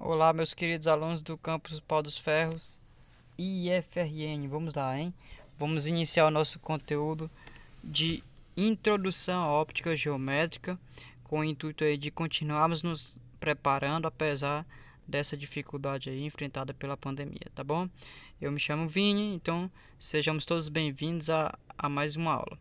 Olá, meus queridos alunos do campus Pau dos Ferros IFRN. Vamos lá, hein? Vamos iniciar o nosso conteúdo de introdução à óptica geométrica, com o intuito aí de continuarmos nos preparando apesar dessa dificuldade aí enfrentada pela pandemia, tá bom? Eu me chamo Vini, então sejamos todos bem-vindos a mais uma aula.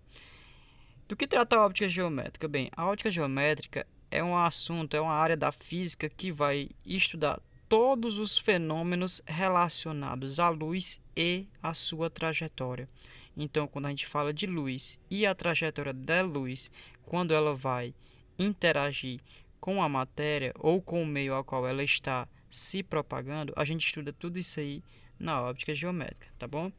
Do que trata a óptica geométrica? Bem, a óptica geométrica é um assunto, é uma área da física que vai estudar todos os fenômenos relacionados à luz e à sua trajetória. Então, quando a gente fala de luz e a trajetória da luz, quando ela vai interagir com a matéria ou com o meio ao qual ela está se propagando, a gente estuda tudo isso aí na óptica geométrica, tá bom?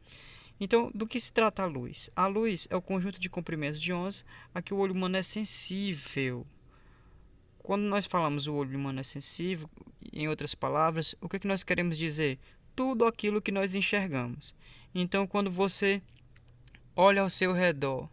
Então, do que se trata a luz? A luz é o conjunto de comprimentos de ondas a que o olho humano é sensível. Quando nós falamos o olho humano é sensível, em outras palavras, o que é que nós queremos dizer? Tudo aquilo que nós enxergamos. Então, quando você olha ao seu redor,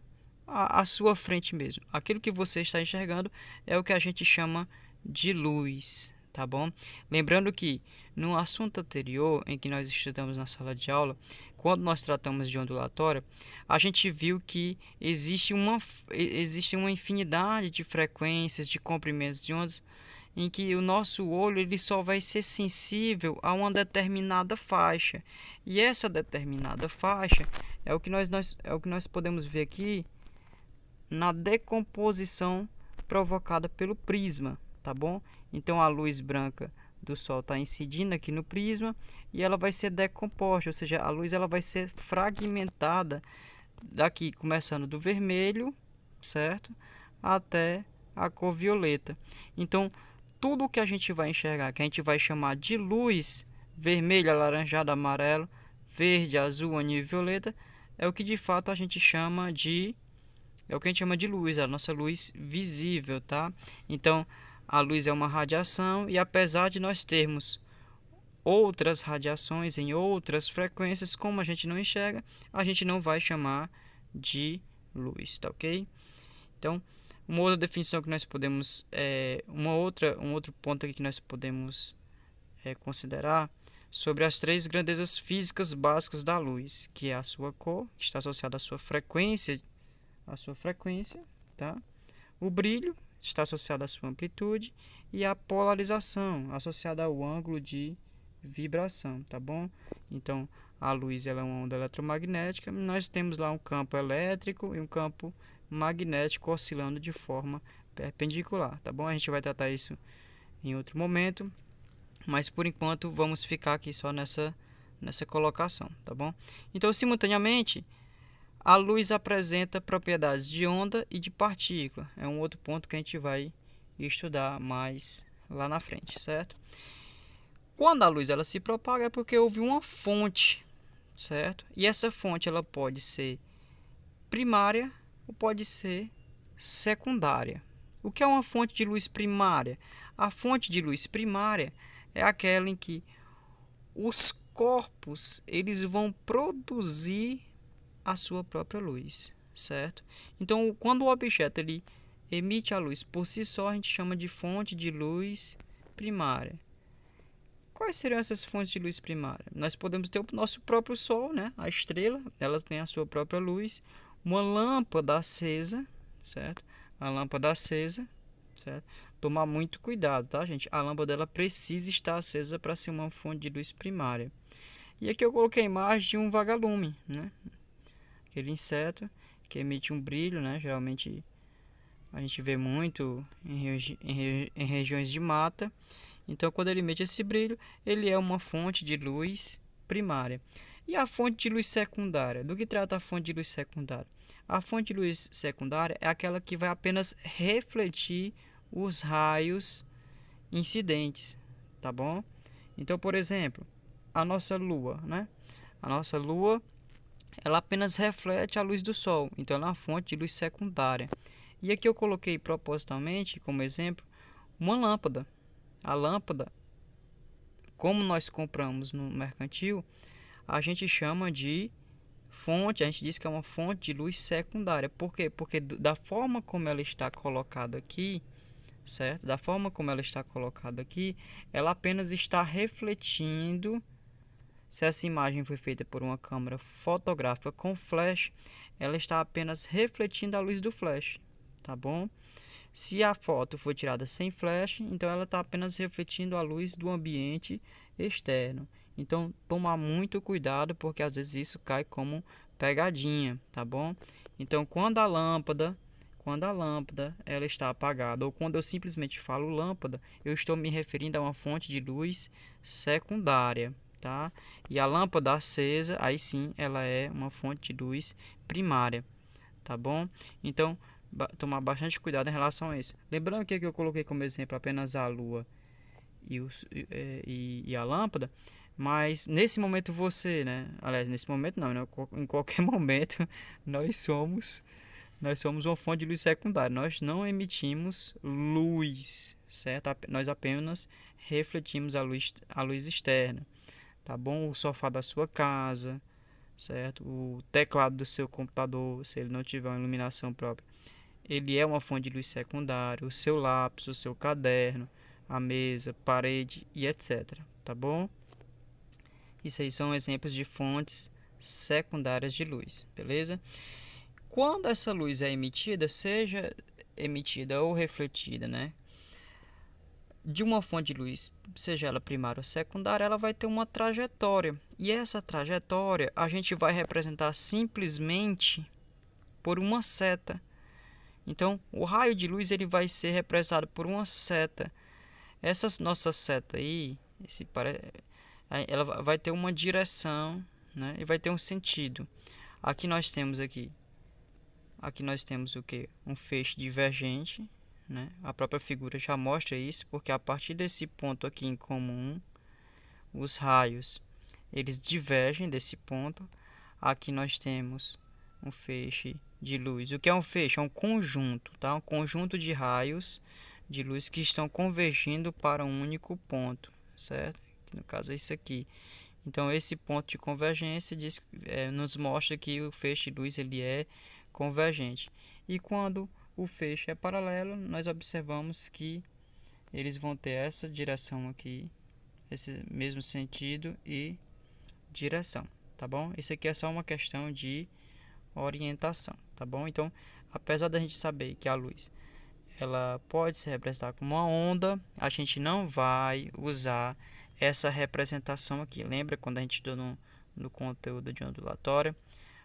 à sua frente mesmo, aquilo que você está enxergando é o que a gente chama de luz, tá bom? Lembrando que no assunto anterior, em que nós estudamos na sala de aula, quando nós tratamos de ondulatória, a gente viu que existe uma infinidade de frequências, de comprimentos de ondas, em que o nosso olho ele só vai ser sensível a uma determinada faixa. E essa determinada faixa é o que nós podemos ver aqui na decomposição provocada pelo prisma, tá bom? Então a luz branca do sol está incidindo aqui no prisma e ela vai ser decomposta, ou seja, a luz ela vai ser fragmentada daqui, começando do vermelho, certo? Até a cor violeta. Então, tudo que a gente vai enxergar, que a gente vai chamar de luz, vermelho, alaranjado, amarelo, verde, azul, anil e violeta, é o que de fato a gente chama de luz, a nossa luz visível, tá? Então, a luz é uma radiação e apesar de nós termos outras radiações em outras frequências, como a gente não enxerga, a gente não vai chamar de luz, tá ok? Então, uma outra definição que nós podemos, um outro ponto aqui que nós podemos considerar sobre as três grandezas físicas básicas da luz, que é a sua cor, que está associada à sua frequência, tá? O brilho está associado à sua amplitude e a polarização associada ao ângulo de vibração, tá bom? Então, a luz ela é uma onda eletromagnética, nós temos lá um campo elétrico e um campo magnético oscilando de forma perpendicular, tá bom? A gente vai tratar isso em outro momento, mas por enquanto vamos ficar aqui só nessa colocação, tá bom? Então, simultaneamente, a luz apresenta propriedades de onda e de partícula. É um outro ponto que a gente vai estudar mais lá na frente, certo? Quando a luz ela se propaga é porque houve uma fonte, certo? E essa fonte ela pode ser primária ou pode ser secundária. O que é uma fonte de luz primária? A fonte de luz primária é aquela em que os corpos eles vão produzir a sua própria luz, certo? Então, quando o objeto ele emite a luz por si só, a gente chama de fonte de luz primária. Quais seriam essas fontes de luz primária? Nós podemos ter o nosso próprio Sol, né? A estrela, ela tem a sua própria luz. Uma lâmpada acesa, certo? A lâmpada acesa, certo? Tomar muito cuidado, tá, gente? A lâmpada ela precisa estar acesa para ser uma fonte de luz primária. E aqui eu coloquei a imagem de um vagalume, né? Aquele inseto que emite um brilho, né? Geralmente a gente vê muito em regiões de mata. Então, quando ele emite esse brilho, ele é uma fonte de luz primária. E a fonte de luz secundária? Do que trata a fonte de luz secundária? A fonte de luz secundária é aquela que vai apenas refletir os raios incidentes, tá bom? Então, por exemplo, a nossa lua, né? A nossa lua ela apenas reflete a luz do sol, então ela é uma fonte de luz secundária. E aqui eu coloquei propositalmente como exemplo uma lâmpada. A lâmpada, como nós compramos no mercantil, a gente chama de fonte, a gente diz que é uma fonte de luz secundária. Por quê? Porque da forma como ela está colocada aqui, certo? Da forma como ela está colocada aqui, ela apenas está refletindo. Se essa imagem foi feita por uma câmera fotográfica com flash, ela está apenas refletindo a luz do flash, tá bom? Se a foto foi tirada sem flash, então ela está apenas refletindo a luz do ambiente externo. Então, tomar muito cuidado, porque às vezes isso cai como pegadinha, tá bom? Então, quando a lâmpada ela está apagada, ou quando eu simplesmente falo lâmpada, eu estou me referindo a uma fonte de luz secundária, tá? E a lâmpada acesa, aí sim, ela é uma fonte de luz primária, tá bom? Então, tomar bastante cuidado em relação a isso. Lembrando que eu coloquei como exemplo apenas a lua e a lâmpada, mas nesse momento você, né? Aliás, nesse momento não, né? Em qualquer momento nós somos uma fonte de luz secundária. Nós não emitimos luz, certo? Nós apenas refletimos a luz externa, tá bom? O sofá da sua casa, certo? O teclado do seu computador, se ele não tiver uma iluminação própria, ele é uma fonte de luz secundária. O seu lápis, o seu caderno, a mesa, parede e etc. Tá bom? Isso aí são exemplos de fontes secundárias de luz, beleza? Quando essa luz é emitida, seja emitida ou refletida, né, de uma fonte de luz, seja ela primária ou secundária, ela vai ter uma trajetória. E essa trajetória a gente vai representar simplesmente por uma seta. Então, o raio de luz ele vai ser representado por uma seta. Essa nossa seta aí, ela vai ter uma direção, né, e vai ter um sentido. Aqui nós temos o que? Um feixe divergente, né? A própria figura já mostra isso, porque a partir desse ponto aqui em comum, os raios eles divergem desse ponto. Aqui nós temos um feixe de luz. O que é um feixe? É um conjunto, tá? Um conjunto de raios de luz que estão convergindo para um único ponto, certo? No caso é isso aqui. Então esse ponto de convergência nos mostra que o feixe de luz ele é convergente. E quando o feixe é paralelo, nós observamos que eles vão ter essa direção aqui, esse mesmo sentido e direção, tá bom? Isso aqui é só uma questão de orientação, tá bom? Então, apesar da gente saber que a luz ela pode se representar como uma onda, a gente não vai usar essa representação aqui. Lembra quando a gente estudou no conteúdo de ondulatória?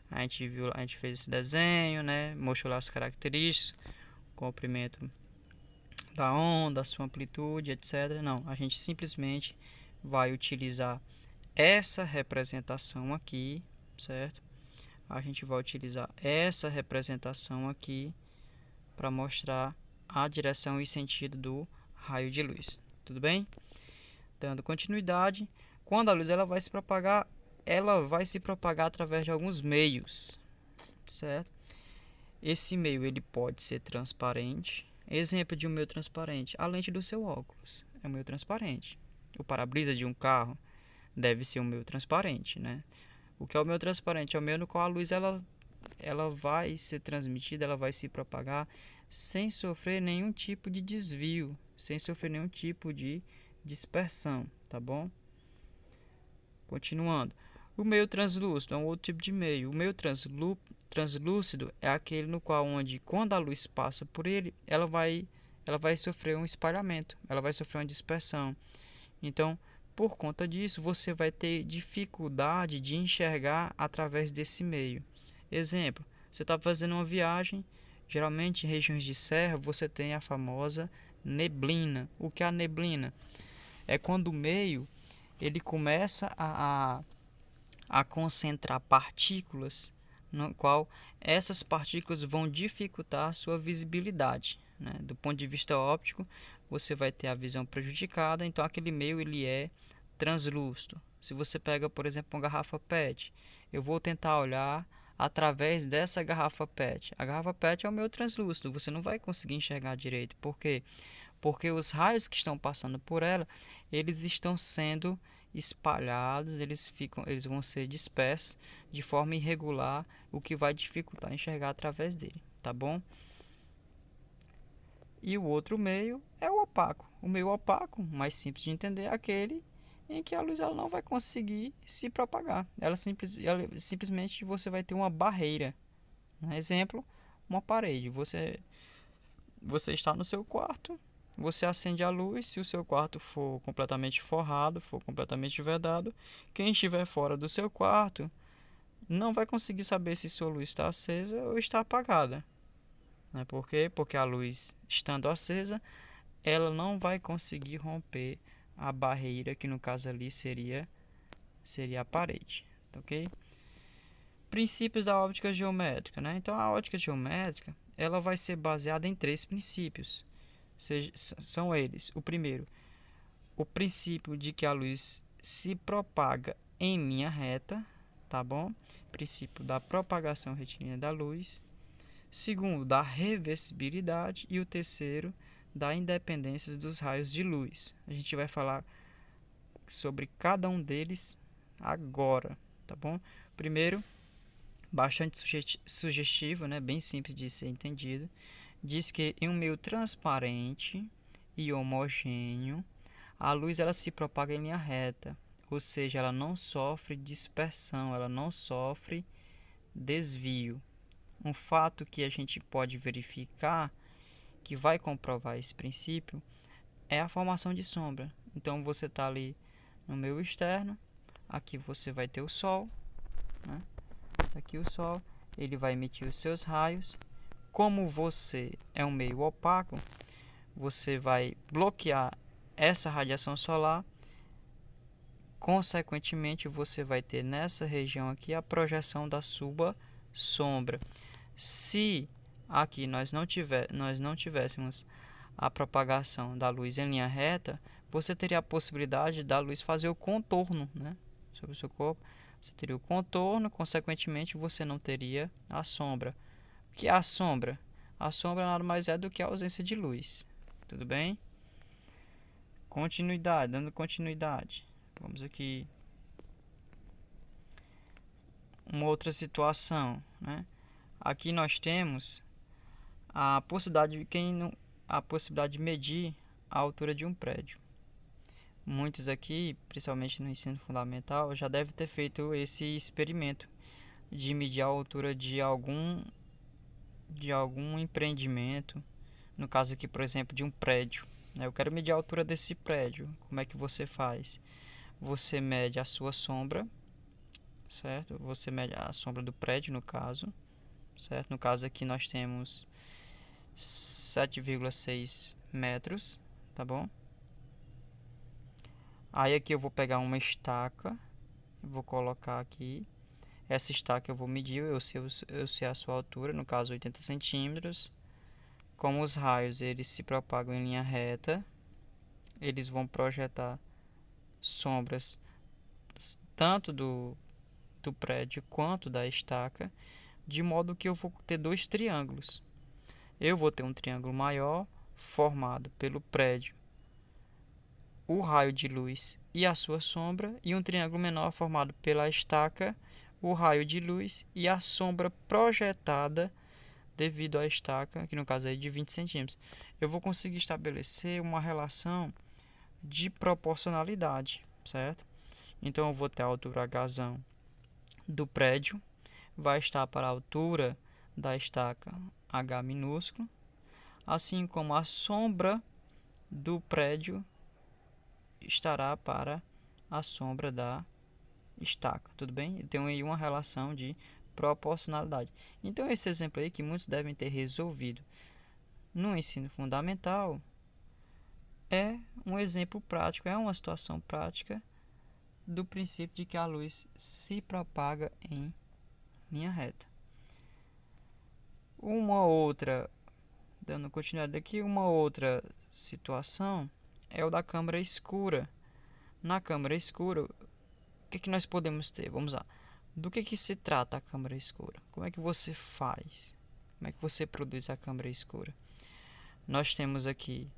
A gente fez esse desenho, né? Mostrou lá as características, comprimento da onda, sua amplitude, etc. Não, a gente simplesmente vai utilizar essa representação aqui, certo? A gente vai utilizar essa representação aqui para mostrar a direção e sentido do raio de luz. Tudo bem? Dando continuidade, quando a luz ela vai se propagar através de alguns meios, certo? Esse meio ele pode ser transparente. Exemplo de um meio transparente: a lente do seu óculos é um meio transparente. O para-brisa de um carro deve ser um meio transparente, né? O que é o meio transparente? É o meio no qual a luz ela vai ser transmitida, ela vai se propagar sem sofrer nenhum tipo de desvio, sem sofrer nenhum tipo de dispersão, tá bom? Continuando. O meio translúcido é um outro tipo de meio. O meio translúcido é aquele no qual onde quando a luz passa por ele, ela vai sofrer um espalhamento, ela vai sofrer uma dispersão. Então, por conta disso, você vai ter dificuldade de enxergar através desse meio. Exemplo, você está fazendo uma viagem, geralmente em regiões de serra, você tem a famosa neblina. O que é a neblina? É quando o meio ele começa a concentrar partículas, no qual essas partículas vão dificultar a sua visibilidade, né? Do ponto de vista óptico, você vai ter a visão prejudicada, então aquele meio ele é translúcido. Se você pega, por exemplo, uma garrafa PET, eu vou tentar olhar através dessa garrafa PET. A garrafa PET é o meio translúcido, você não vai conseguir enxergar direito. Por quê? Porque os raios que estão passando por ela, eles estão sendo espalhados, eles vão ser dispersos de forma irregular, o que vai dificultar enxergar através dele, tá bom? E o outro meio é o opaco. O meio opaco, mais simples de entender, é aquele em que a luz ela não vai conseguir se propagar. Simplesmente você vai ter uma barreira. Um exemplo, uma parede. Você está no seu quarto, você acende a luz. Se o seu quarto for completamente forrado, for completamente vedado, quem estiver fora do seu quarto não vai conseguir saber se sua luz está acesa ou está apagada. Né? Por quê? Porque a luz estando acesa, ela não vai conseguir romper a barreira, que no caso ali seria a parede, ok? Princípios da óptica geométrica, né? Então a óptica geométrica ela vai ser baseada em 3 princípios. São eles: o primeiro, o princípio de que a luz se propaga em linha reta, tá bom? Princípio da propagação retilínea da luz. Segundo, da reversibilidade. E o terceiro, da independência dos raios de luz. A gente vai falar sobre cada um deles agora, tá bom? Primeiro, bastante sugestivo, né? Bem simples de ser entendido. Diz que em um meio transparente e homogêneo, a luz ela se propaga em linha reta, ou seja, ela não sofre dispersão, ela não sofre desvio. Um fato que a gente pode verificar, que vai comprovar esse princípio, é a formação de sombra. Então você está ali no meio externo, aqui você vai ter o Sol, né? Aqui o Sol, ele vai emitir os seus raios. Como você é um meio opaco, você vai bloquear essa radiação solar. Consequentemente, você vai ter nessa região aqui a projeção da sua sombra. Se aqui nós não tivéssemos a propagação da luz em linha reta, você teria a possibilidade da luz fazer o contorno, né, sobre o seu corpo. Você teria o contorno, consequentemente você não teria a sombra. O que é a sombra? A sombra nada mais é do que a ausência de luz. Tudo bem? Continuidade, dando continuidade. Vamos aqui. Uma outra situação, né? Aqui nós temos a possibilidade de medir a altura de um prédio. Muitos aqui, principalmente no ensino fundamental, já devem ter feito esse experimento de medir a altura de algum empreendimento. No caso aqui, por exemplo, de um prédio. Eu quero medir a altura desse prédio. Como é que você faz? Você mede a sua sombra, certo? Você mede a sombra do prédio, no caso, certo? No caso aqui nós temos 7,6 metros, tá bom? Aí aqui eu vou pegar uma estaca, vou colocar aqui. Essa estaca eu vou medir, eu sei a sua altura, no caso 80 centímetros. Como os raios eles se propagam em linha reta, eles vão projetar sombras tanto do prédio quanto da estaca, de modo que eu vou ter dois triângulos. Eu vou ter um triângulo maior formado pelo prédio, o raio de luz e a sua sombra, e um triângulo menor formado pela estaca, o raio de luz e a sombra projetada devido à estaca, que no caso é de 20 centímetros. Eu vou conseguir estabelecer uma relação de proporcionalidade, certo? Então eu vou ter a altura H do prédio, vai estar para a altura da estaca H minúsculo, assim como a sombra do prédio estará para a sombra da estaca, tudo bem? Eu tenho aí uma relação de proporcionalidade. Então esse exemplo aí que muitos devem ter resolvido no ensino fundamental é um exemplo prático, é uma situação prática do princípio de que a luz se propaga em linha reta. Uma outra, dando continuidade aqui, uma outra situação é o da câmara escura. Na câmara escura, o que nós podemos ter? Vamos lá. Do que se trata a câmara escura? Como é que você faz? Como é que você produz a câmara escura? Nós temos aqui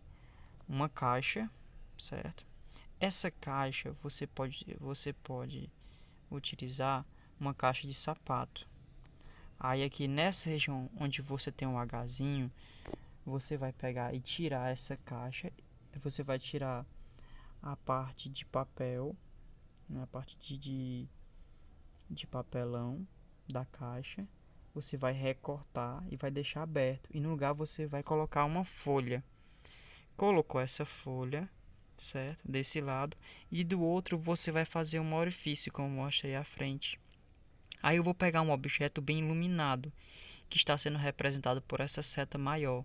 uma caixa, certo? Essa caixa você pode utilizar uma caixa de sapato. Aí aqui nessa região onde você tem um Hzinho, você vai pegar e tirar essa caixa. Você vai tirar a parte de papel, né, a parte de papelão da caixa. Você vai recortar e vai deixar aberto. E no lugar você vai colocar uma folha. Colocou essa folha, certo? Desse lado. E do outro você vai fazer um orifício, como mostra aí à frente. Aí eu vou pegar um objeto bem iluminado, que está sendo representado por essa seta maior.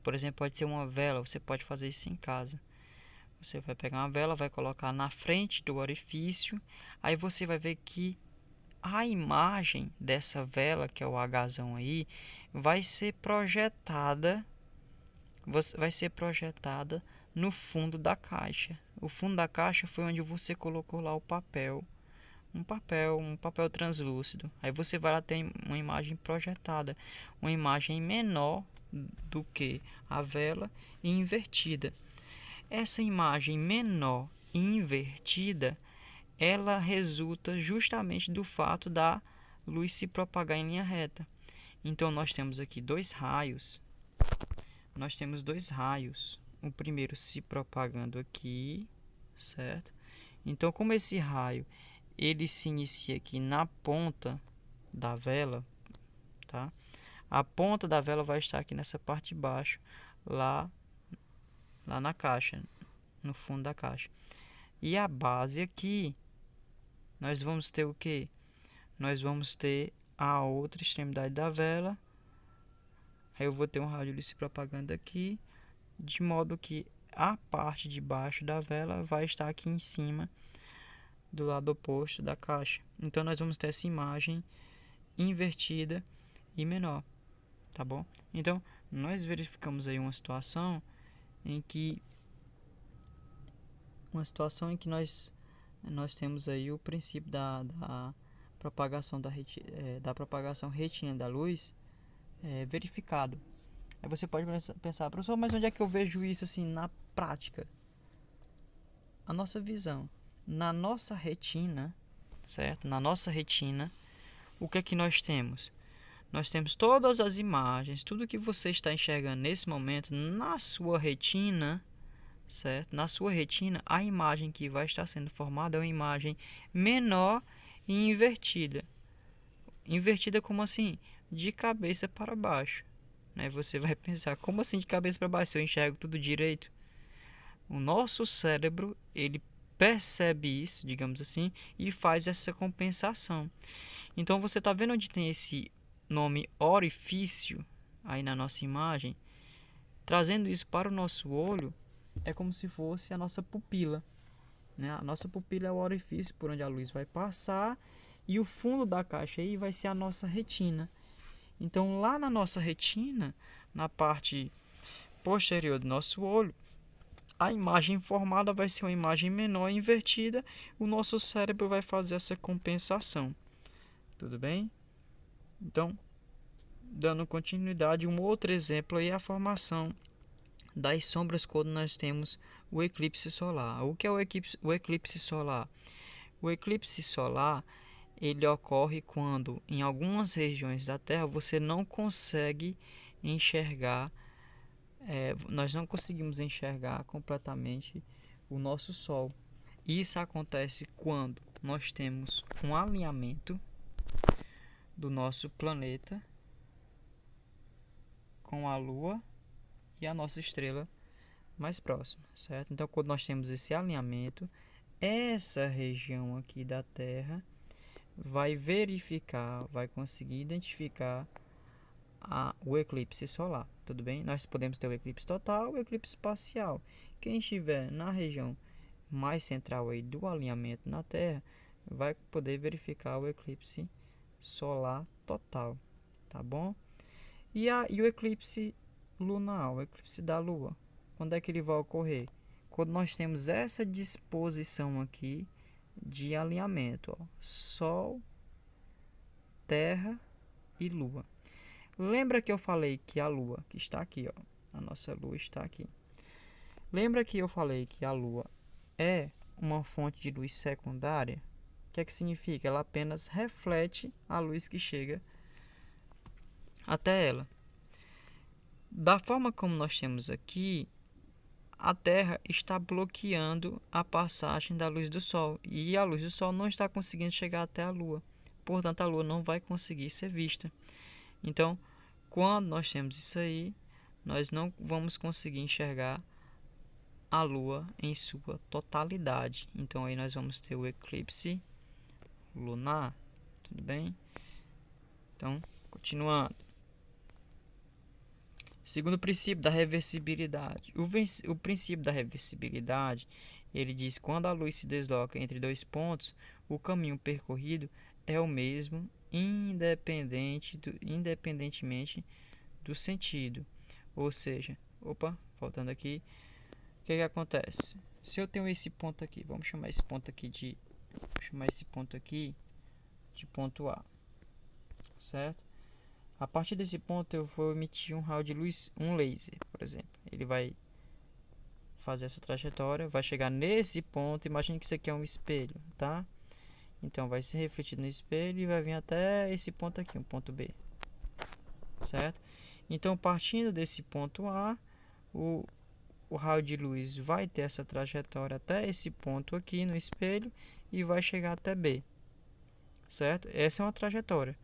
Por exemplo, pode ser uma vela, você pode fazer isso em casa. Você vai pegar uma vela, vai colocar na frente do orifício. Aí você vai ver que a imagem dessa vela, que é o Hzão aí, vai ser projetada no fundo da caixa. O fundo da caixa foi onde você colocou lá o papel, um papel translúcido. Aí você vai lá ter uma imagem projetada, uma imagem menor do que a vela e invertida. Essa imagem menor e invertida, ela resulta justamente do fato da luz se propagar em linha reta. Então nós temos aqui dois raios. O primeiro se propagando aqui, certo? Então, como esse raio ele se inicia aqui na ponta da vela, tá? A ponta da vela vai estar aqui nessa parte de baixo, lá na caixa, no fundo da caixa. E a base aqui, nós vamos ter o que? Nós vamos ter a outra extremidade da vela. Aí eu vou ter um raio de luz se propagando aqui, de modo que a parte de baixo da vela vai estar aqui em cima, do lado oposto da caixa. Então nós vamos ter essa imagem invertida e menor, tá bom? Então nós verificamos aí uma situação em que nós temos aí o princípio da propagação da propagação retilínea da luz verificado. Aí você pode pensar, professor, mas onde é que eu vejo isso assim na prática? A nossa visão. Na nossa retina, certo? Na nossa retina, o que é que nós temos? Nós temos todas as imagens, tudo que você está enxergando nesse momento na sua retina, certo? Na sua retina, a imagem que vai estar sendo formada é uma imagem menor e invertida. Invertida como assim? De cabeça para baixo. Né? Você vai pensar, como assim de cabeça para baixo? Se eu enxergo tudo direito? O nosso cérebro, ele percebe isso, digamos assim, e faz essa compensação. Então você está vendo onde tem esse nome orifício aí na nossa imagem? Trazendo isso para o nosso olho, é como se fosse a nossa pupila, né? A nossa pupila é o orifício por onde a luz vai passar, e o fundo da caixa aí vai ser a nossa retina. Então lá na nossa retina, na parte posterior do nosso olho, a imagem formada vai ser uma imagem menor e invertida. O nosso cérebro vai fazer essa compensação. Tudo bem? Então, dando continuidade, um outro exemplo aí é a formação das sombras quando nós temos o eclipse solar. O que é o eclipse solar? O eclipse solar, ele ocorre quando em algumas regiões da Terra você não consegue enxergar, nós não conseguimos enxergar completamente o nosso Sol. Isso acontece quando nós temos um alinhamento do nosso planeta com a Lua e a nossa estrela mais próxima, certo? Então, quando nós temos esse alinhamento, essa região aqui da Terra vai verificar, vai conseguir identificar o eclipse solar, tudo bem? Nós podemos ter o eclipse total, o eclipse parcial. Quem estiver na região mais central aí do alinhamento na Terra vai poder verificar o eclipse solar total, tá bom? E o eclipse lunar, o eclipse da Lua, quando é que ele vai ocorrer? Quando nós temos essa disposição aqui de alinhamento, ó, Sol, Terra e Lua. Lembra que eu falei que a Lua, que está aqui, ó, a nossa Lua está aqui. Lembra que eu falei que a Lua é uma fonte de luz secundária? O que é que significa? Ela apenas reflete a luz que chega até ela. Da forma como nós temos aqui, a Terra está bloqueando a passagem da luz do Sol e a luz do Sol não está conseguindo chegar até a Lua. Portanto, a Lua não vai conseguir ser vista. Então, quando nós temos isso aí, nós não vamos conseguir enxergar a Lua em sua totalidade. Então, aí nós vamos ter o eclipse lunar. Tudo bem? Então, continuando. Segundo o princípio da reversibilidade. O princípio da reversibilidade, ele diz que quando a luz se desloca entre dois pontos, o caminho percorrido é o mesmo, independentemente do sentido. Ou seja, voltando aqui, o que acontece? Se eu tenho esse ponto aqui, vamos chamar esse ponto aqui de ponto A, certo? A partir desse ponto eu vou emitir um raio de luz, um laser, por exemplo. Ele vai fazer essa trajetória, vai chegar nesse ponto. Imagine que isso aqui é um espelho, tá? Então vai ser refletido no espelho e vai vir até esse ponto aqui, um ponto B, certo? Então, partindo desse ponto A, o raio de luz vai ter essa trajetória até esse ponto aqui no espelho e vai chegar até B, certo? Essa é uma trajetória.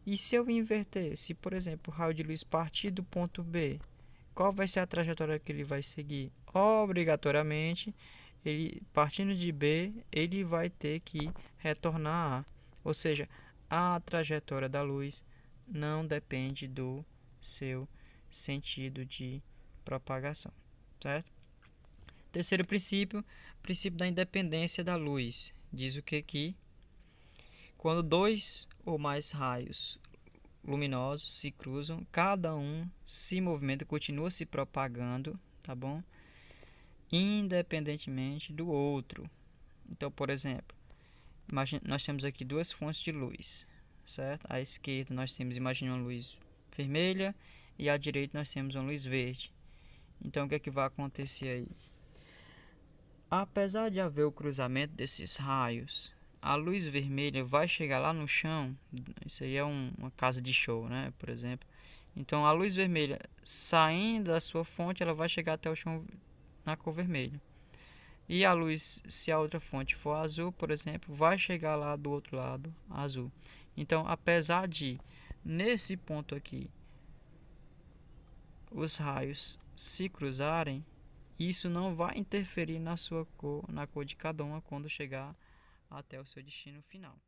E se eu inverter, se por exemplo o raio de luz partir do ponto B, qual vai ser a trajetória que ele vai seguir? Obrigatoriamente, ele partindo de B, ele vai ter que retornar a A. Ou seja, a trajetória da luz não depende do seu sentido de propagação, certo? Terceiro princípio da independência da luz. Diz o que aqui? Quando dois ou mais raios luminosos se cruzam, cada um se movimenta, continua se propagando, tá bom? Independentemente do outro. Então, por exemplo, nós temos aqui duas fontes de luz, certo? À esquerda nós temos, imagine uma luz vermelha e à direita nós temos uma luz verde. Então, o que é que vai acontecer aí? Apesar de haver o cruzamento desses raios, a luz vermelha vai chegar lá no chão. Isso aí é uma casa de show, né? Por exemplo. Então a luz vermelha saindo da sua fonte, ela vai chegar até o chão na cor vermelha. E a luz, se a outra fonte for azul, por exemplo, vai chegar lá do outro lado azul. Então, apesar de nesse ponto aqui os raios se cruzarem, isso não vai interferir na cor de cada uma quando chegar até o seu destino final.